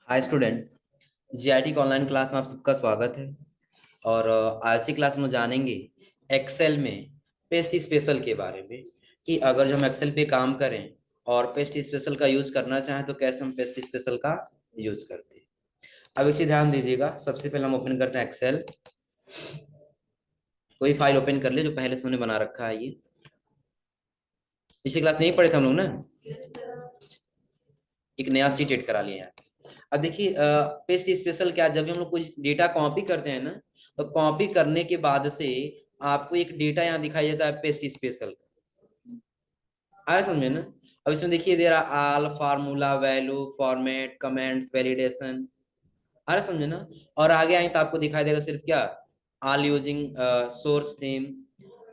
Hi student. GIT के online class में आप सबका स्वागत है। और आज की क्लास में जानेंगे एक्सेल में पेस्ट स्पेशल के बारे में कि अगर जो हम एक्सेल पे काम करें और पेस्ट स्पेशल का यूज करना चाहें तो कैसे हम पेस्ट स्पेशल का यूज करते हैं। अब इसे ध्यान दीजिएगा। सबसे पहले हम ओपन करते हैं एक्सेल। कोई फाइल ओपन कर ले जो पहले से हमने बना रखा है। ये पिछली क्लास में ही पढ़े थे हम लोग ना। एक नया सीट एड करा लिया है। अब देखिए पेस्ट स्पेशल क्या, जब भी हम लोग कुछ डेटा कॉपी करते हैं ना, तो कॉपी करने के बाद से आपको एक डेटा यहाँ दिखाई देता है पेस्ट स्पेशल। आ रहा है समझ में ना। अब इसमें देखिए दे रहा all formula value format comments validation. आ रहा है समझ में ना। और आगे आए तो आपको दिखाई देगा सिर्फ क्या, ऑल यूजिंग सोर्स थीम।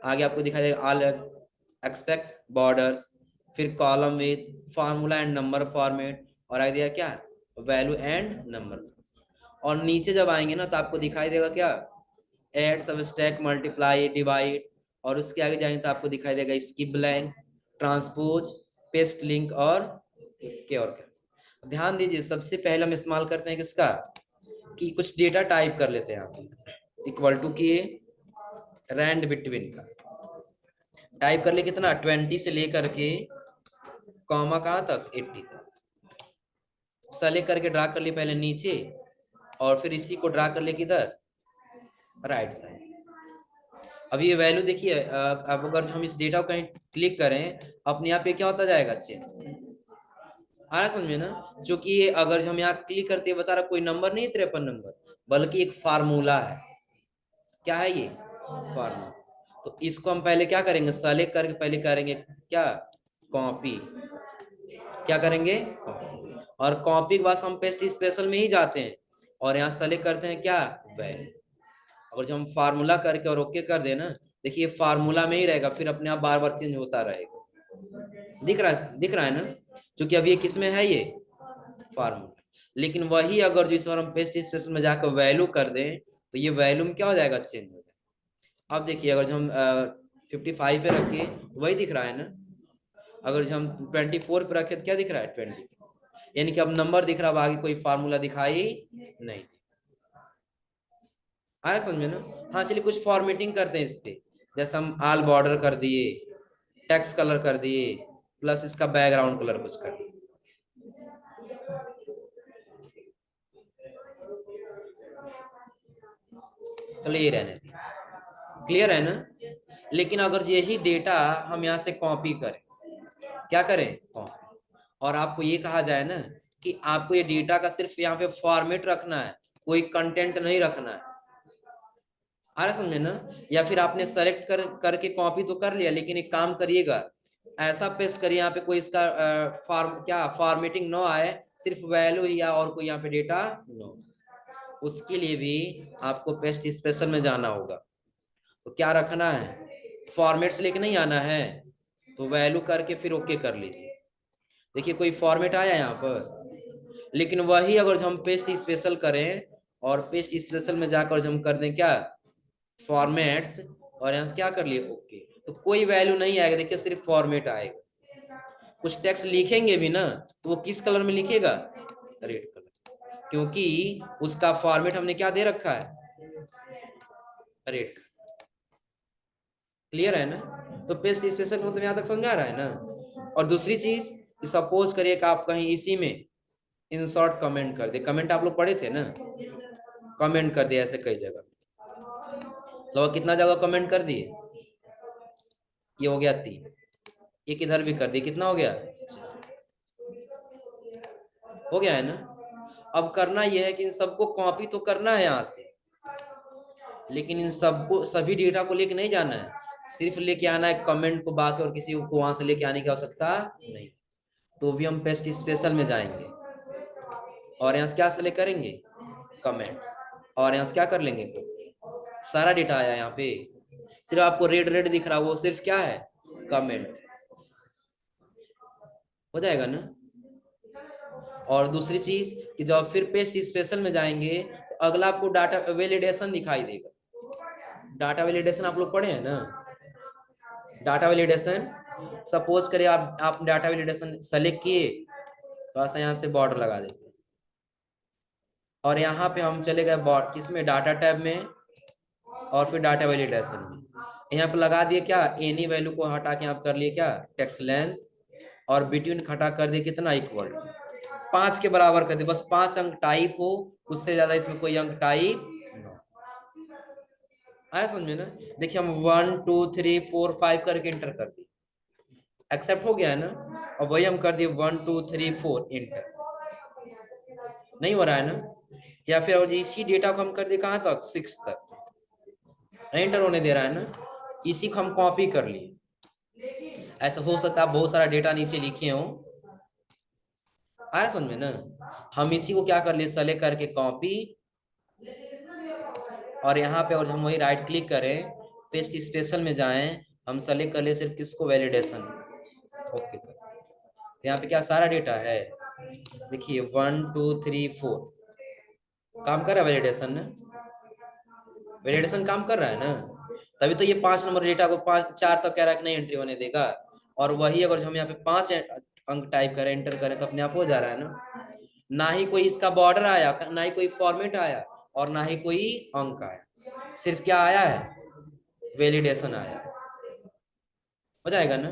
आगे आपको दिखाई देगा ऑल एक्सपेक्ट बॉर्डर्स, फिर column with formula and number format, और आगे दिया क्या, वैल्यू एंड नंबर। और नीचे जब आएंगे ना तो आपको दिखाई देगा क्या, ऐड सबस्ट्रैक्ट मल्टीप्लाई डिवाइड। और उसके आगे जाएंगे तो आपको दिखाई देगा skip blanks transpose paste link और क्या और क्या। ध्यान दीजिए सबसे पहले हम इस्तेमाल करते हैं किसका, कि कुछ डेटा टाइप कर लेते हैं आप इक्वल टू की रैंड बिटवीन का टाइप कर ले कितना 20 से लेकर के कॉमा कहाँ तक 80 तक। सेलेक्ट करके ड्रा कर लिए पहले नीचे, और फिर इसी को ड्रा कर ले किधर, राइट साइड। अब ये वैल्यू देखिए अब अगर हम इस डेटा को कहीं क्लिक करें अपने आप पे क्या होता जाएगा चेंज। आ रहा समझ में ना। जो कि अगर हम यहाँ क्लिक करते हैं बता रहा कोई नंबर नहीं 53 नंबर, बल्कि एक फार्मूला है। क्या है ये, फार्मूला। तो इसको हम पहले क्या करेंगे, सेलेक्ट करके पहले करेंगे क्या, कॉपी। क्या करेंगे, और कॉपी के बाद हम पेस्ट स्पेशल में ही जाते हैं और यहाँ सेलेक्ट करते हैं क्या, वैल्यू। अगर जब हम फार्मूला करके और ओके कर देना, देखिए फार्मूला में ही रहेगा, फिर अपने आप बार बार चेंज होता रहेगा। दिख रहा है ना। क्योंकि अब ये किस में है, ये फार्मूला। लेकिन वही अगर जो इस बार हम पेस्ट स्पेशल में जाकर वैल्यू कर दें तो ये वैल्यू में क्या हो जाएगा, चेंज हो जाएगा। अब देखिए अगर जो हम 55 पे रखे तो वही दिख रहा है ना। अगर जो हम 24 पे रखे तो क्या दिख रहा है, 20। यानी कि अब नंबर दिख रहा है, आगे कोई फार्मूला दिखाई नहीं। आया समझ में ना। हाँ चलिए कुछ फॉर्मेटिंग करते हैं इस पे। जैसे हम आल बॉर्डर कर दिए, टेक्स्ट कलर कर दिए, प्लस इसका बैकग्राउंड कलर कुछ कर दिए। चलो ये रहने दें, क्लियर है ना। लेकिन अगर यही डेटा हम यहाँ से कॉपी करें, क्या करें, कॉपी, और आपको ये कहा जाए ना कि आपको ये डेटा का सिर्फ यहाँ पे फॉर्मेट रखना है, कोई कंटेंट नहीं रखना है। आ रहा समझे ना। या फिर आपने सेलेक्ट करके कॉपी तो कर लिया, लेकिन एक काम करिएगा, ऐसा पेस्ट करिए यहाँ पे कोई इसका फॉर्मेटिंग ना आए, सिर्फ वैल्यू या और कोई यहाँ पे डेटा नो। उसके लिए भी आपको पेस्ट स्पेशल में जाना होगा। तो क्या रखना है, फॉर्मेट से लेके नहीं आना है, तो वैल्यू करके फिर ओके कर लीजिए। देखिए कोई फॉर्मेट आया यहाँ पर, लेकिन वही अगर हम पेस्ट स्पेशल करें और पेस्ट स्पेशल में जाकर हम कर दें क्या, फॉर्मेट्स, और यहाँ से क्या कर लिए ओके, तो कोई वैल्यू नहीं आएगा। देखिए सिर्फ फॉर्मेट आएगा। कुछ टेक्स्ट लिखेंगे भी ना तो वो किस कलर में लिखेगा, रेड कलर, क्योंकि उसका फॉर्मेट हमने क्या दे रखा है, रेड। क्लियर है ना। तो पेस्ट स्पेशल मतलब यहाँ तक समझा रहा है ना। और दूसरी चीज, सपोज करिए कि आप कहीं इसी में इंसर्ट कमेंट कर दे। कमेंट आप लोग पढ़े थे ना, कमेंट कर दिया ऐसे कई जगह। तो कितना जगह कमेंट कर दिए, ये हो गया 3। एक इधर भी कर दिए, कितना हो गया, हो गया है ना। अब करना यह है कि इन सबको कॉपी तो करना है यहाँ से, लेकिन इन सबको सभी डेटा को लेके नहीं जाना है, सिर्फ लेके आना है कमेंट को, बाकी और किसी को वहां से लेके आने की आवश्यकता नहीं। तो भी हम पेस्ट स्पेशल में जाएंगे और यहाँ से क्या सेलेक्ट करेंगे, कमेंट्स, और यहाँ से क्या कर लेंगे, सारा डेटा आया यहाँ पे, सिर्फ आपको रेड रेड दिख रहा है, वो सिर्फ क्या है, कमेंट। हो जाएगा ना। और दूसरी चीज कि जब फिर पेस्ट स्पेशल में जाएंगे तो अगला आपको डाटा वैलिडेशन दिखाई देगा। डाटा वैलिडेशन आप लोग पढ़े हैं ना। डाटा वैलिडेशन, सपोज करिए आप डाटा वैलिडेशन सेलेक्ट किए, तो ऐसा यहाँ से बॉर्डर लगा देते हैं, और यहाँ पे हम चले गए किसमें, डाटा टैब में, और फिर डाटा वैलिडेशन में। यहाँ पे लगा दिए क्या, एनी वैल्यू को हटा के आप कर लिए क्या, टेक्स्ट लेंथ, और बिटवीन खटा कर दिए कितना, इक्वल 5 के बराबर कर दिए। बस 5 अंक टाइप हो, उससे ज्यादा इसमें कोई अंक टाइप आया समझ में ना। देखिए हम 1 2 3 4 5 करके इंटर कर दिए, एक्सेप्ट हो गया है ना। और वही हम कर दिए 1 2 3 4 इंटर, नहीं हो रहा है ना। या फिर और इसी डेटा को हम कर दिए कहाँ तक, 6 तक, नहीं इंटर होने दे रहा है ना। इसी को हम कॉपी कर लिए। ऐसा हो सकता है आप बहुत सारा डेटा नीचे लिखे हो, आया समझ में ना। हम इसी को क्या कर लिए, सेलेक्ट करके कॉपी, और यहाँ पे और हम वही राइट क्लिक करें, पेस्ट स्पेशल में जाएं, हम सेलेक्ट कर लिए सिर्फ किसको, वैलिडेशन, ओके कर। यहाँ पे क्या सारा डेटा है, देखिए 1 2 3 4 काम कर रहा है वैलिडेशन ना, वैलिडेशन काम कर रहा है ना। तभी तो ये 5 नंबर डेटा को 5 4 तक कह रहा है कि नहीं एंट्री होने देगा। और वही अगर हम यहाँ पे 5 अंक टाइप करें, एंटर करें, तो अपने आप हो जा रहा है ना। ना ही कोई इसका बॉर्डर आया, ना ही कोई फॉर्मेट आया, और ना ही कोई अंक आया, सिर्फ क्या आया है, वैलिडेशन आया है। हो जाएगा ना।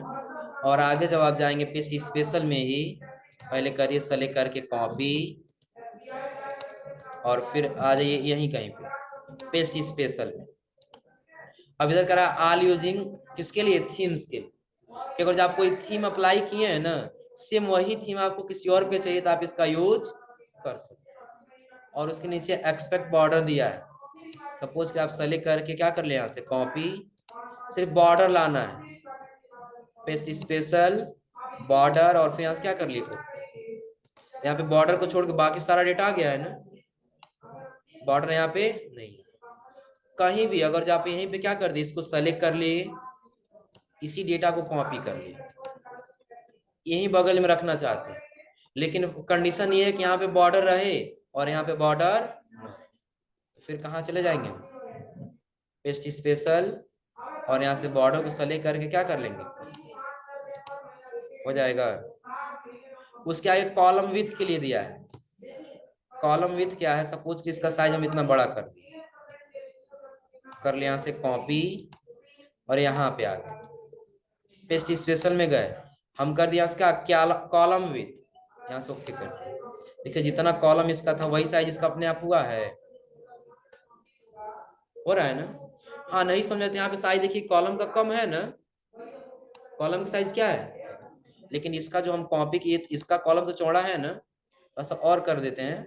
और आगे जब आप जाएंगे पेस्ट स्पेशल में ही, पहले करिए सेलेक्ट करके कॉपी, और फिर आ जाइए यहीं कहीं पे पेस्ट स्पेशल में। अब इधर करा ऑल यूजिंग, किसके लिए, थीम्स के लिए, कि अगर आप कोई थीम अप्लाई किए हैं ना, सेम वही थीम आपको किसी और पे चाहिए तो आप इसका यूज कर सकते हैं। और उसके नीचे एक्सपेक्ट बॉर्डर दिया है, सपोज कि आप सेलेक्ट करके क्या कर ले, यहाँ से कॉपी, सिर्फ बॉर्डर लाना है, पेस्ट स्पेशल बॉर्डर, और फिर यहाँ से क्या कर लिखो, यहाँ पे बॉर्डर को छोड़ के बाकी सारा डेटा आ गया है ना, बॉर्डर यहाँ पे नहीं है। कहीं भी अगर आप यहीं पे क्या कर दिए, इसको सेलेक्ट कर लिए, इसी डेटा को कॉपी कर लिए, यहीं बगल में रखना चाहते हैं, लेकिन कंडीशन ये है कि यहाँ पे बॉर्डर रहे और यहाँ पे बॉर्डर, तो फिर कहाँ चले जाएंगे, पेस्ट स्पेशल, और यहाँ से बॉर्डर को सेलेक्ट करके क्या कर लेंगे, हो जाएगा। उसके आगे कॉलम विड्थ के लिए दिया है, कॉलम विड्थ क्या है, सपोज कि इसका साइज हम इतना बड़ा कर दिए, कर लिया, यहाँ से कॉपी, और यहाँ पे आ गए पेस्ट स्पेशल में गए, हम कर दिया इसका क्या, कॉलम विड्थ, यहाँ से ओके कर दिया। देखिए जितना कॉलम इसका था वही साइज इसका अपने आप हुआ है, हो रहा है ना। हाँ नहीं समझते, यहाँ पे साइज देखिए कॉलम का कम है ना, कॉलम की साइज क्या है, लेकिन इसका जो हम कॉपी किए इसका कॉलम तो चौड़ा है ना, बस और कर देते हैं,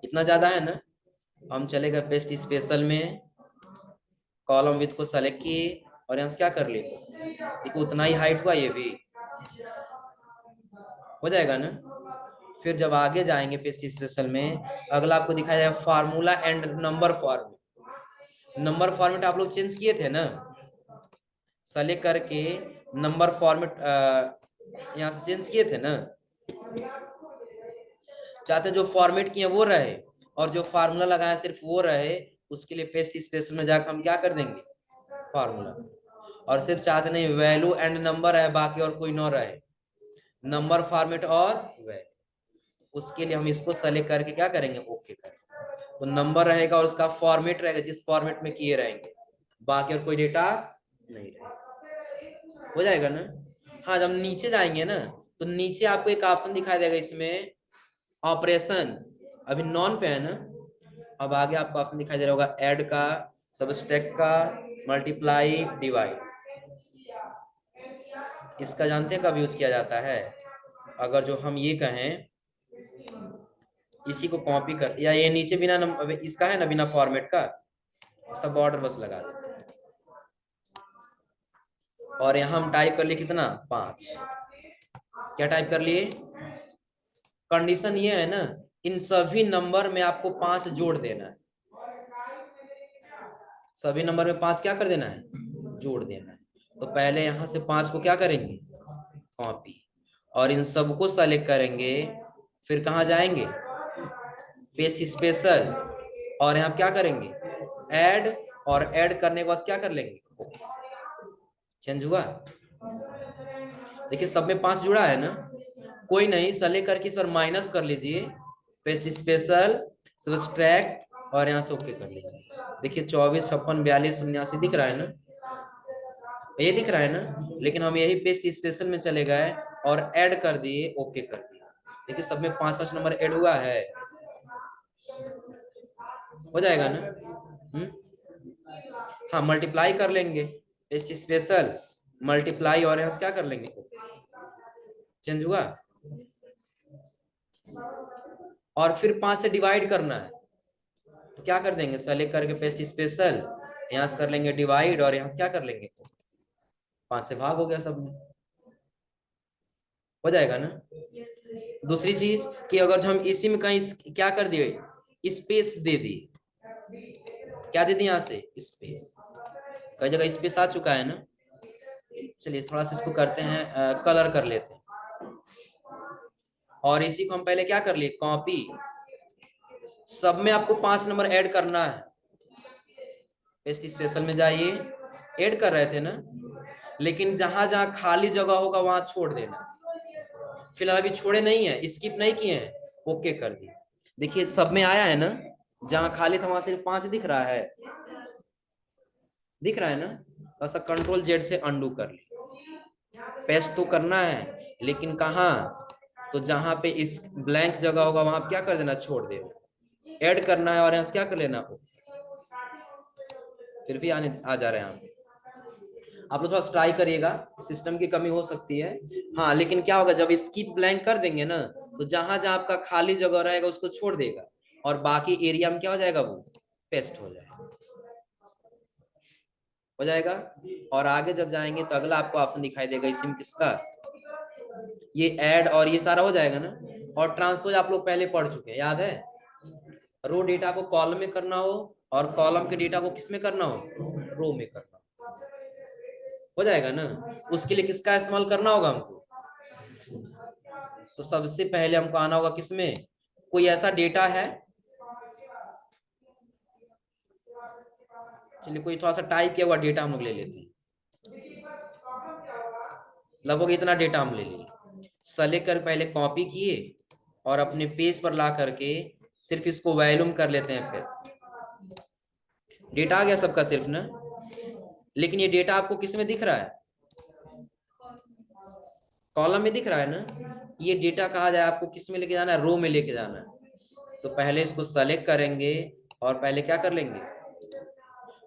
इतना ज्यादा है ना। हम चले गए पेस्ट स्पेशल में, कॉलम विड्थ को सेलेक्ट किए, और यहाँ से क्या कर लिए, देखो उतना ही हाइट हुआ, ये भी हो जाएगा ना। फिर जब आगे जाएंगे पेस्ट स्पेशल में, अगला आपको दिखाया जाएगा formula and number format. Number format आप लोग चेंज किए थे ना, सेलेक्ट करके नंबर फॉर्मेट यहाँ से चेंज किए थे ना, चाहते जो फॉर्मेट किए वो रहे, और जो फार्मूला लगाया सिर्फ वो रहे, उसके लिए पेस्ट स्पेशल में जाकर हम क्या कर देंगे, फार्मूला। और सिर्फ चाहते नहीं वैल्यू एंड नंबर है, बाकी और कोई ना रहे, नंबर फॉर्मेट और वैल्यू, उसके लिए हम इसको सेलेक्ट करके क्या करेंगे, ओके करेंगे। तो नंबर रहेगा और उसका फॉर्मेट रहेगा जिस फॉर्मेट में किए रहेंगे, बाकी और कोई डेटा नहीं रहेगा, हो जाएगा ना। हाँ जब नीचे जाएंगे ना, तो नीचे आपको एक ऑप्शन दिखाई देगा इसमें, ऑपरेशन, अभी नॉन पे है ना, अब आगे आपको ऑप्शन दिखाई दे रहा होगा ऐड का, सबट्रैक्ट का, मल्टीप्लाई, डिवाइड। इसका जानते हैं कब यूज किया जाता है, अगर जो हम ये कहें, इसी को कॉपी कर, या ये नीचे बिना इसका है ना, बिना फॉर्मेट का, सब बॉर्डर बस लगा देते हैं, और यहाँ हम टाइप कर लिए कितना, 5, क्या टाइप कर लिए, कंडीशन ये है ना, इन सभी नंबर में आपको 5 जोड़ देना है, सभी नंबर में 5 क्या कर देना है, जोड़ देना है। तो पहले यहाँ से 5 को क्या करेंगे, कॉपी, और इन सबको सेलेक्ट करेंगे, फिर कहाँ जाएंगे, पेस्ट स्पेशल, और यहाँ क्या करेंगे, ऐड, और ऐड करने के बाद क्या कर लेंगे, चेंज हुआ, देखिए सब में 5 जुड़ा है ना, कोई नहीं, सेलेक्ट करके इस बार माइनस कर लीजिए, पेस्ट स्पेशल, सब्सट्रैक्ट और यहाँ से ओके कर लीजिए। देखिए 24, 56, 42, 79 दिख रहा है ना, ये दिख रहा है ना। लेकिन हम यही पेस्ट स्पेशल में चले गए और ऐड कर दिए, ओके कर दिए। देखिए सब में 5-5 नंबर ऐड हुआ है, हो जाएगा ना। हाँ मल्टीप्लाई कर लेंगे, पेस्ट स्पेशल मल्टीप्लाई और यहाँ से क्या कर लेंगे, चेंज हुआ। और फिर 5 से डिवाइड करना है तो क्या कर देंगे, सेलेक्ट करके पेस्ट स्पेशल, यहाँ से कर लेंगे डिवाइड और यहाँ से क्या कर लेंगे, 5 से भाग हो गया सब में, हो जाएगा ना। दूसरी चीज कि अगर हम इसी में कहीं क्या कर दिए, स्पेस दे दी, क्या दे दी यहाँ से स्पेस, कई जगह स्पेस आ चुका है ना। चलिए थोड़ा सा इसको करते हैं, कलर कर लेते हैं। और इसी को हम पहले क्या कर लिए, कॉपी, सब में आपको 5 नंबर ऐड करना है। पेस्ट स्पेशल में जाइए, ऐड कर रहे थे ना, लेकिन जहां जहां खाली जगह होगा वहां छोड़ देना। फिलहाल अभी छोड़े नहीं है, स्किप नहीं किए हैं, ओके कर दिए। देखिए सब में आया है ना, जहां खाली था वहां सिर्फ 5 दिख रहा है, दिख रहा है ना। बस कंट्रोल जेड से अंडू कर ली। पेस्ट तो करना है लेकिन कहाँ, तो जहां पे इस ब्लैंक जगह होगा वहां क्या कर देना, छोड़ देना। ऐड करना है और यहाँ से क्या कर लेना, फिर भी आने आ जा रहे हैं आप लोग थोड़ा ट्राई करिएगा, सिस्टम की कमी हो सकती है। हाँ लेकिन क्या होगा, जब स्किप ब्लैंक कर देंगे ना, तो जहां जहां आपका खाली जगह रहेगा उसको छोड़ देगा और बाकी एरिया में क्या हो जाएगा, वो पेस्ट हो जाएगा, हो जाएगा। और आगे जब जाएंगे तो अगला आपको ऑप्शन दिखाई देगा इसी में किसका, ये ऐड और ये सारा हो जाएगा ना। और ट्रांसपोज आप लोग पहले पढ़ चुके हैं, याद है, रो डेटा को कॉलम में करना हो और कॉलम के डेटा को किस में करना हो, रो में करना हो जाएगा ना। उसके लिए किसका इस्तेमाल करना होगा हमको, तो सबसे पहले हमको आना होगा किसमें, कोई ऐसा डेटा है, चलिए कोई थोड़ा सा टाइप किया हुआ डेटा हम लोग ले लेते हैं, लगभग इतना डेटा हम ले लिए। सेलेक्ट कर पहले कॉपी किए और अपने पेज पर ला करके सिर्फ इसको वॉल्यूम कर लेते हैं पेस्ट, डेटा आ गया सबका सिर्फ ना। लेकिन ये डेटा आपको किस में दिख रहा है, कॉलम में दिख रहा है ना। ये डेटा कहा जाए आपको किस में लेके जाना है, रो में लेके जाना है। तो पहले इसको सेलेक्ट करेंगे और पहले क्या कर लेंगे,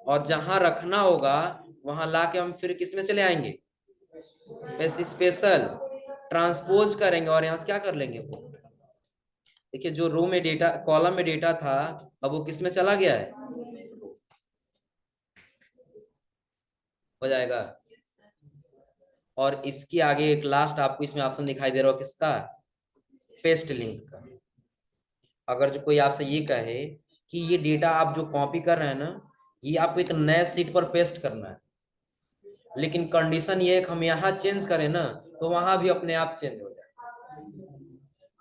और जहां रखना होगा वहां लाके हम फिर किस में चले आएंगे, पेस्ट स्पेशल, ट्रांसपोज करेंगे और यहाँ से क्या कर लेंगे, वो देखिए जो रो में डेटा, कॉलम में डेटा था, अब वो किस में चला गया है, हो जाएगा। और इसके आगे एक लास्ट आपको इसमें ऑप्शन दिखाई दे रहा हो किसका, पेस्ट लिंक का। अगर जो कोई आपसे ये कहे कि ये डेटा आप जो कॉपी कर रहे हैं ना, ये आपको एक नए सीट पर पेस्ट करना है, लेकिन कंडीशन ये है कि हम यहाँ चेंज करें ना तो वहां भी अपने आप चेंज हो जाए।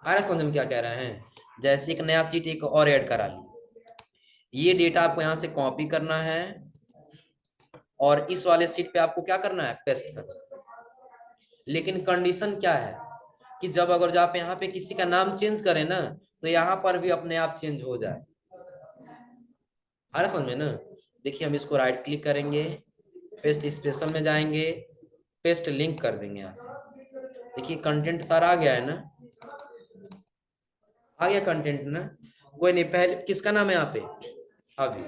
आ रहा समझ में क्या कह रहे हैं, जैसे एक नया सीट एक और ऐड करा ली, ये डेटा आपको यहाँ से कॉपी करना है और इस वाले सीट पे आपको क्या करना है, पेस्ट करना है। लेकिन कंडीशन क्या है कि जब अगर आप यहाँ पे किसी का नाम चेंज करें ना तो यहाँ पर भी अपने आप चेंज हो जाए। आ रहा समझ में ना। देखिए हम इसको राइट क्लिक करेंगे, पेस्ट स्पेशल में जाएंगे, पेस्ट लिंक कर देंगे यहाँ से। देखिए कंटेंट सारा आ गया है ना, आ गया कंटेंट ना। कोई नहीं, पहले किसका नाम है यहाँ पे, अभी,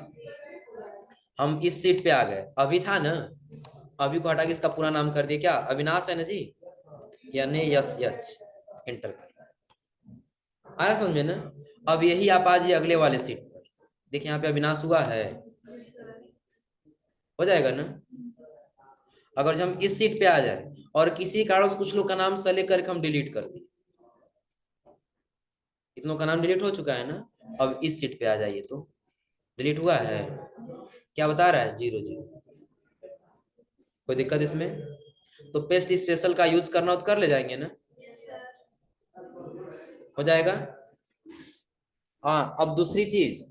हम इस सीट पे आ गए, अभी था ना, अभी को हटा के इसका पूरा नाम कर दिया, क्या अविनाश है ना जी, यानी यस यच एंटर कर, आ रहा समझ में ना। अब यही आप आ जाइए अगले वाले सीट पर, देखिए यहाँ पे अविनाश हुआ है, हो जाएगा ना। अगर हम इस सीट पे आ जाए और किसी कारण से कुछ लोग का नाम सेलेक्ट करके हम डिलीट कर दें, कितनों का नाम डिलीट हो चुका है ना, अब इस सीट पे आ जाइए तो डिलीट हुआ है, क्या बता रहा है, 0 0। कोई दिक्कत इसमें, तो पेस्ट स्पेशल का यूज करना हो तो कर ले जाएंगे ना, हो जाएगा। हाँ अब दूसरी चीज,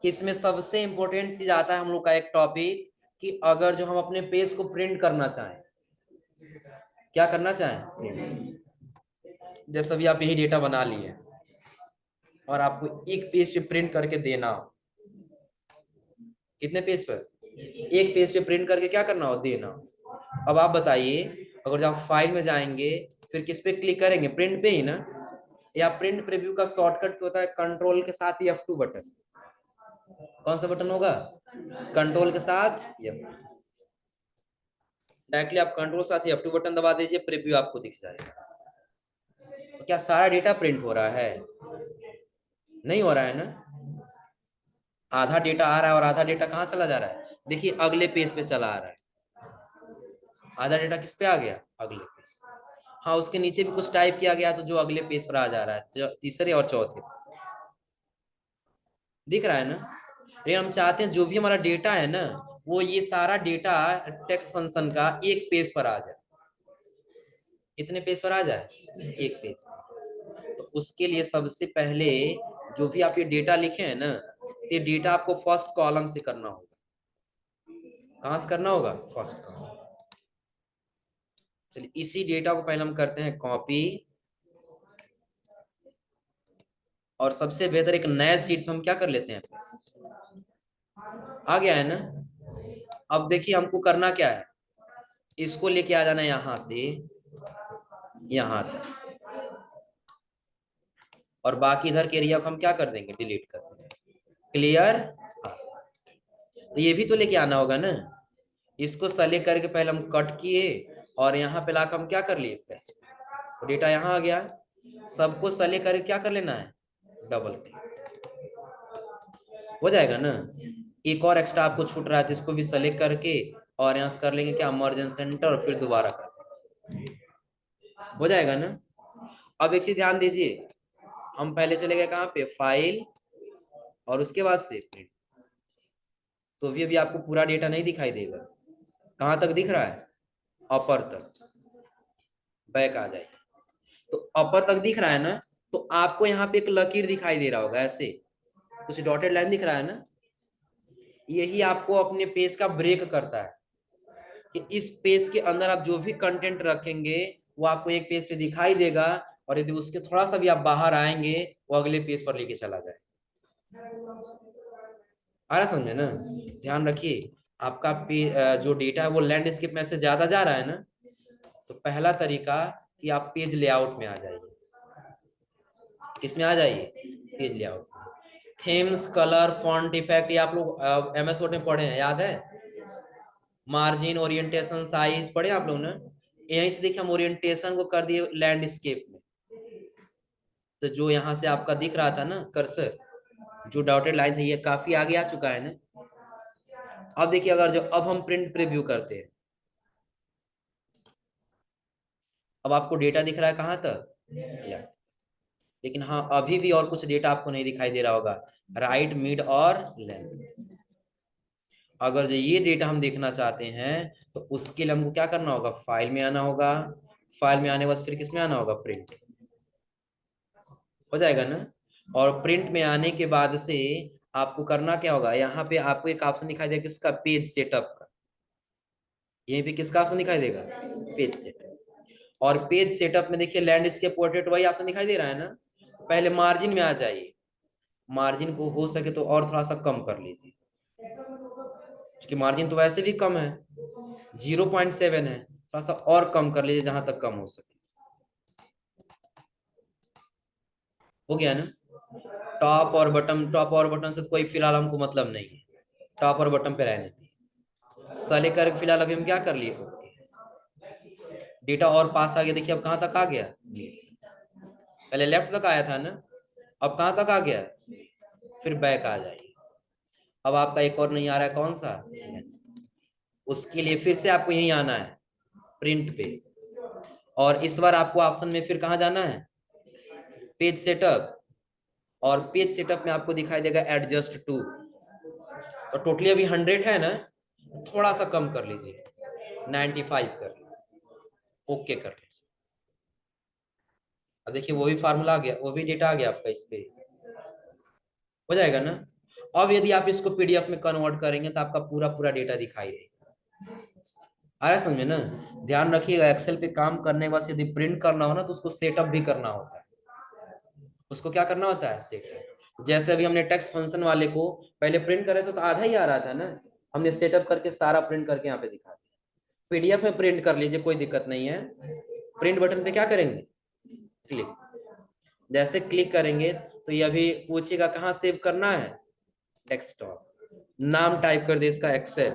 इसमें सबसे इंपॉर्टेंट चीज आता है हम लोग का एक टॉपिक, कि अगर जो हम अपने पेज को प्रिंट करना चाहें, क्या करना चाहें, जैसे अभी आप यही डेटा बना लिए, और आपको एक पेज पे प्रिंट करके देना हो। कितने पेज पर? एक पेज पे प्रिंट करके क्या करना हो, देना हो। अब आप बताइए, अगर जब फाइल में जाएंगे फिर किस पे क्लिक करेंगे, प्रिंट पे ही ना। या प्रिंट प्रीव्यू का शॉर्टकट होता है कंट्रोल के साथ F2 बटन। कौन सा बटन होगा? कंट्रोल के साथ F2। डायरेक्टली आप कंट्रोल के साथ F2 बटन दबा दीजिए, प्रीव्यू आपको दिख जाएगा। तो क्या सारा डेटा प्रिंट हो रहा है? नहीं हो रहा है ना। आधा डेटा आ रहा है और आधा डेटा कहाँ चला जा रहा है, देखिए अगले पेज पे चला आ रहा है। आधा डेटा किस पे आ गया, अगले पेज पे। हाँ, उसके नीचे भी कुछ टाइप किया गया तो जो अगले पेज पर आ जा रहा है, तीसरे और चौथे दिख रहा है ना। लेकिन हम चाहते हैं जो भी हमारा डेटा है ना, वो ये सारा डेटा टेक्स्ट फंक्शन का एक पेज पर आ जाए। कितने पेज पर आ जाए? एक पेज पर। तो उसके लिए सबसे पहले जो भी आप ये डेटा लिखे हैं ना, ये डेटा आपको फर्स्ट कॉलम से करना होगा। कहां से करना होगा? First column. चलिए इसी डेटा को पहले हम करते हैं कॉपी, और सबसे बेहतर एक नए सीट पे हम क्या कर लेते हैं, आ गया है ना। अब देखिए हमको करना क्या है, इसको लेके आ जाना है यहां से यहां तक, और बाकी इधर के एरिया को हम क्या कर देंगे, डिलीट कर देंगे। क्लियर? तो ये भी तो लेके आना होगा ना। इसको सेलेक्ट करके पहले हम कट किए, और यहाँ पे लाकर हम क्या कर लिए, पेस्ट। तो डेटा यहाँ आ गया। सबको सेलेक्ट करके क्या कर लेना है, डबल क्लिक, हो जाएगा ना। एक और एक्स्ट्रा आपको छूट रहा है, तो इसको भी सेलेक्ट करके और यहाँ से कर लेंगे क्या, इमरजेंसी सेंटर, और फिर दोबारा कर देंगे, हो जाएगा ना। अब एक चीज ध्यान दीजिए, हम पहले चले गए कहाँ पे, फाइल, और उसके बाद से प्रिंट। तो भी अभी आपको पूरा डेटा नहीं दिखाई देगा। कहाँ तक दिख रहा है, अपर तक। बैक आ जाए तो अपर तक दिख रहा है ना। तो आपको यहाँ पे एक लकीर दिखाई दे रहा होगा, ऐसे कुछ डॉटेड लाइन दिख रहा है ना। यही आपको अपने पेज का ब्रेक करता है, कि इस पेज के अंदर आप जो भी कंटेंट रखेंगे वो आपको एक पेज पे दिखाई देगा, और यदि उसके थोड़ा सा भी आप बाहर आएंगे वो अगले पेज पर लेके चला जाए। आ रहा समझे ना। ध्यान रखिए, आपका जो डेटा है वो लैंडस्केप में से ज्यादा जा रहा है ना। तो पहला तरीका कि आप पेज लेआउट में आ जाइए। किसमें आ जाइए, पेज लेआउट में। थीम्स, कलर, फॉन्ट इफेक्ट, ये आप लोग एमएस वर्ड में पढ़े हैं, याद है। मार्जिन, ओरिएंटेशन, साइज पढ़े आप लोग ना। यहीं से देखिए हम ओरिएंटेशन को कर दिए लैंडस्केप में। तो जो यहाँ से आपका दिख रहा था ना कर्सर, जो डॉटेड लाइन है, ये काफी आगे आ चुका है ना। अब देखिए, अगर जो अब हम प्रिंट प्रीव्यू करते हैं, अब आपको डेटा दिख रहा है कहाँ तक, लेकिन हाँ अभी भी और कुछ डेटा आपको नहीं दिखाई दे रहा होगा, राइट, मिड और लेंथ। अगर जो ये डेटा हम देखना चाहते हैं तो उसके लिए हमको क्या करना होगा, फाइल में आना होगा। फाइल में आने के बाद फिर किस में आना होगा, प्रिंट, हो जाएगा ना। और प्रिंट में आने के बाद से आपको करना क्या होगा, यहाँ पे आपको एक ऑप्शन दिखाई देगा किसका, पेज सेटअप का। यहीं पे किसका ऑप्शन दिखाई देगा, पेज सेटअप। और पेज सेटअप में देखिए लैंडस्केप पोर्ट्रेट वही ऑप्शन दिखाई दे रहा है ना। पहले मार्जिन में आ जाइए, मार्जिन को हो सके तो और थोड़ा सा कम कर लीजिए, क्योंकि मार्जिन तो वैसे भी कम है, 0.7 है। थोड़ा सा और कम कर लीजिए, जहां तक कम हो सके। हो गया ना। टॉप और बटन से तो कोई फिलहाल हमको मतलब नहीं है, टॉप और बटन पे रहने दीजिए। सेलेक्ट करके फिलहाल अभी हम क्या कर लिए, डेटा और पास आ गया। देखिए अब कहाँ तक आ गया, पहले लेफ्ट तक आया था ना, अब कहाँ तक आ गया, फिर बैक आ जाइए। अब आपका एक और नहीं आ रहा है, कौन सा, उसके लिए फिर से आपको यहीं आना है, प्रिंट पे। और इस बार आपको ऑप्शन में फिर कहाँ जाना है, पेज सेटअप। और पेज सेटअप में आपको दिखाई देगा एडजस्ट टू। और टोटली अभी 100 है ना, थोड़ा सा कम कर लीजिए, 95 कर लीजिए, ओके कर लीजिए। अब देखिए वो भी फार्मूला आ गया, वो भी डेटा आ गया आपका इस पे, हो जाएगा ना। अब यदि आप इसको पीडीएफ में कन्वर्ट करेंगे तो आपका पूरा पूरा डेटा दिखाई देगा। आ रहा है समझे ना। ध्यान रखिएगा, एक्सेल पे काम करने के बाद यदि प्रिंट करना हो ना तो उसको सेटअप भी करना होता है। उसको क्या करना होता है, सेटअप। जैसे अभी हमने टेक्स्ट फंक्शन वाले को पहले प्रिंट करे तो आधा ही आ रहा था ना, हमने सेटअप करके सारा प्रिंट करके यहाँ पे दिखा दिया। पीडीएफ में प्रिंट कर लीजिए, कोई दिक्कत नहीं है। प्रिंट बटन पे क्या करेंगे, क्लिक। जैसे क्लिक करेंगे तो ये अभी पूछेगा कहाँ सेव करना है, डेस्कटॉप। नाम टाइप कर दे इसका एक्सेल,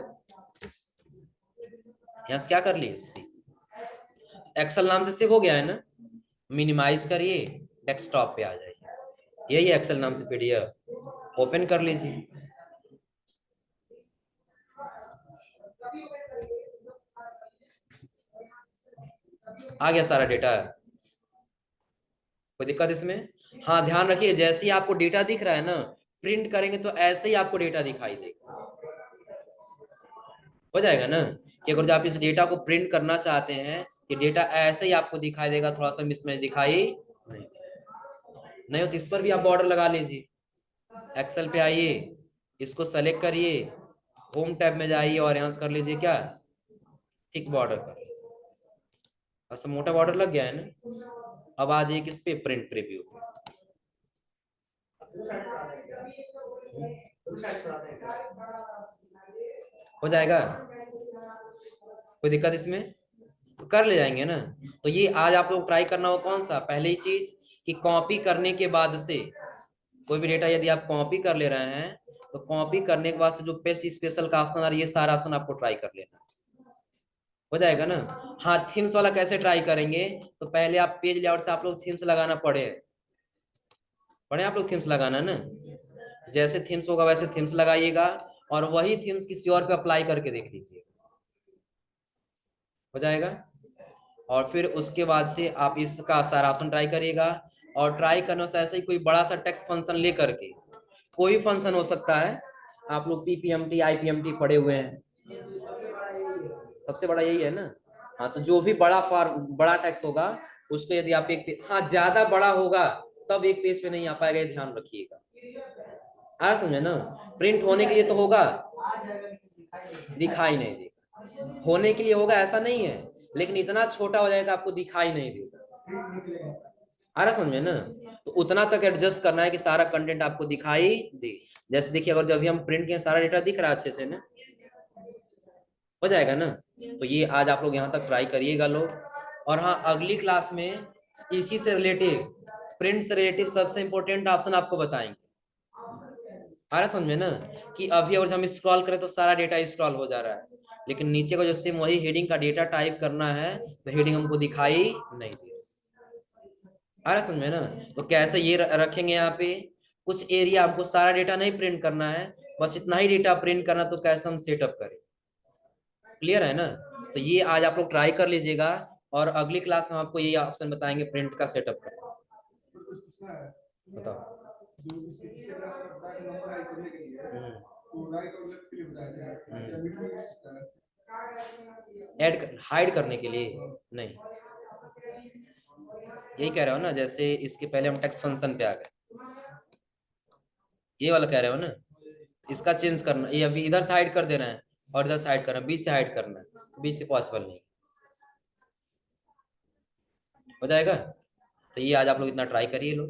यहाँ से क्या कर लिए, एक्सेल नाम से सेव हो गया है ना। मिनिमाइज करिए, डेस्कटॉप पे आ जाइए, यही एक्सेल नाम से पीडीएफ ओपन कर लीजिए। आ गया सारा डेटा, कोई दिक्कत इसमें। हाँ ध्यान रखिए, जैसे ही आपको डेटा दिख रहा है ना, प्रिंट करेंगे तो ऐसे ही आपको डेटा दिखाई देगा, हो जाएगा ना। कि अगर जो आप इस डेटा को प्रिंट करना चाहते हैं, कि डेटा ऐसे ही आपको दिखाई देगा, थोड़ा सा मिसमैच दिखाई नहीं नहीं हो तो इस पर भी आप बॉर्डर लगा लीजिए। एक्सेल पे आइए, इसको सेलेक्ट करिए, होम टैब में जाइए और यहाँ से कर लीजिए क्या, थिक बॉर्डर कर लीजिए। बस मोटा बॉर्डर लग गया है ना। अब आ जाइए किस पे, प्रिंट प्रीव्यू पे। हो जाएगा, कोई दिक्कत इसमें, तो कर ले जाएंगे ना। तो ये आज आप लोग ट्राई करना हो कौन सा, पहले ही चीज कि कॉपी करने के बाद से कोई भी डेटा यदि आप कॉपी कर ले रहे हैं, तो कॉपी करने के बाद से जो पेस्ट स्पेशल का ऑप्शन आ रहा है, ये सारा ऑप्शन आपको ट्राई कर लेना, हो जाएगा ना। हाँ थीम्स वाला कैसे ट्राई करेंगे, तो पहले आप पेज लेआउट से आप लोग थीम्स लगाना पड़े आप लोग थीम्स लगाना ना। जैसे थीम्स होगा वैसे थीम्स लगाइएगा, और वही थीम्स किसी और पे अप्लाई करके देख लीजिए, हो जाएगा। और फिर उसके बाद से आप इसका सारा ऑप्शन ट्राई करिएगा। और ट्राई करने से ऐसे ही कोई बड़ा सा टेक्स्ट फंक्शन लेकर के, कोई फंक्शन हो सकता है, आप लोग पीपीएमटी आईपीएमटी पढ़े हुए हैं, सबसे बड़ा यही है ना। हाँ तो जो भी बड़ा टेक्स्ट होगा, उसको यदि आप हाँ ज्यादा बड़ा होगा तब एक पेज पे नहीं आ पाएगा, ध्यान रखिएगा। आ समझे ना, प्रिंट होने के लिए तो होगा, दिखाई नहीं देगा, होने के लिए होगा ऐसा नहीं है, लेकिन इतना छोटा हो जाएगा आपको दिखाई नहीं देगा। आ रहा समझ में ना। तो उतना तक एडजस्ट करना है कि सारा कंटेंट आपको दिखाई दे। जैसे देखिए, अगर जब भी हम प्रिंट किए सारा डेटा दिख रहा है अच्छे से ना, हो जाएगा ना। तो ये आज आप लोग यहाँ तक ट्राई करिएगा लोग। और हाँ अगली क्लास में इसी से रिलेटिव, प्रिंट से रिलेटिव सबसे इंपॉर्टेंट ऑप्शन आपको बताएंगे। आ रहा समझ में ना, कि अभी अगर हम स्क्रॉल करें तो सारा डेटा स्क्रॉल हो जा रहा है, लेकिन नीचे को जैसे वही हेडिंग का डेटा टाइप करना है तो हेडिंग हमको दिखाई नहीं दे। आ रहा समझ में ना। तो कैसे ये रखेंगे, यहाँ पे कुछ एरिया हमको सारा डेटा नहीं प्रिंट करना है, बस इतना ही डेटा प्रिंट करना, तो कैसे हम सेटअप करें, क्लियर है ना। तो ये आज आप लोग ट्राई कर लीजिएगा, और अगली क्लास में आपको ये ऑप्शन बताएंगे प्रिंट का सेटअप करना। बताओ। ऐड हाइड करने के लिए नहीं, यही कह रहे हो ना। जैसे इसके पहले हम टेक्स्ट फंक्शन पे आ गए, ये वाला कह रहे हो ना, इसका चेंज करना, ये अभी इधर से हाइड कर देना है और इधर से हाइड करना, बीच से हाइड करना है, बीच से पॉसिबल नहीं, हो जाएगा। तो ये आज आप लोग इतना ट्राई करिए लोग।